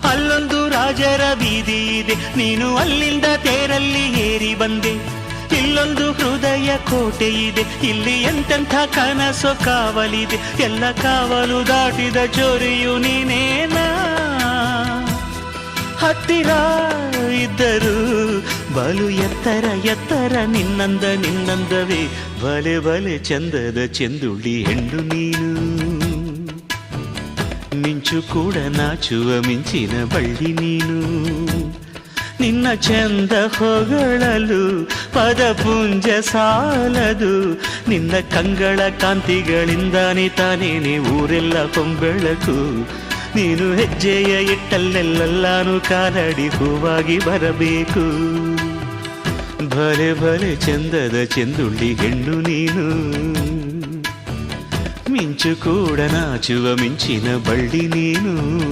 ಅಲ್ಲೊಂದು ರಾಜರ ಬೀದಿ ಇದೆ, ನೀನು ಅಲ್ಲಿಂದ ತೇರಲ್ಲಿ ಏರಿ ಬಂದೆ. ಇಲ್ಲೊಂದು ಹೃದಯ ಕೋಟೆ ಇದೆ, ಇಲ್ಲಿ ಎಂತೆಂಥ ಕನಸು ಕಾವಲಿದೆ. ಎಲ್ಲ ಕಾವಲು ದಾಟಿದ ಚೋರಿಯು ನೀನೇನಾ. ಹತ್ತಿರ ಇದ್ದರು ಬಲು ಎತ್ತರ ಎತ್ತರ ನಿನ್ನಂದವೇ. ಬಲೆ ಬಲೆ ಚಂದದ ಚೆಂದುಳ್ಳಿ ಹೆಣ್ಣು ನೀನು. ಮಿಂಚು ಕೂಡ ನಾಚುವ ಮಿಂಚಿನ ಬಳ್ಳಿ ನೀನು. ನಿನ್ನ ಚಂದ ಹೊಗಳಲು ಪದಪುಂಜ ಸಾಲದು. ನಿನ್ನ ಕಂಗಳ ಕಾಂತಿಗಳಿಂದಾನೆ ತಾನೇನೆ ಊರೆಲ್ಲ ಹೊಂಬೆಳಕು. ನೀನು ಹೆಜ್ಜೆಯ ಇಟ್ಟಲ್ಲೆಲ್ಲಾನು ಕಾಲಡಿ ಹೂವಾಗಿ ಬರಬೇಕು. ಭಲೆ ಭಲೆ ಚಂದದ ಚೆಂದುಳ್ಳಿ ಹೆಣ್ಣು ನೀನು. ಮಿಂಚು ಕೂಡ ನಾಚುವ ಮಿಂಚಿನ ಬಳ್ಳಿ ನೀನು.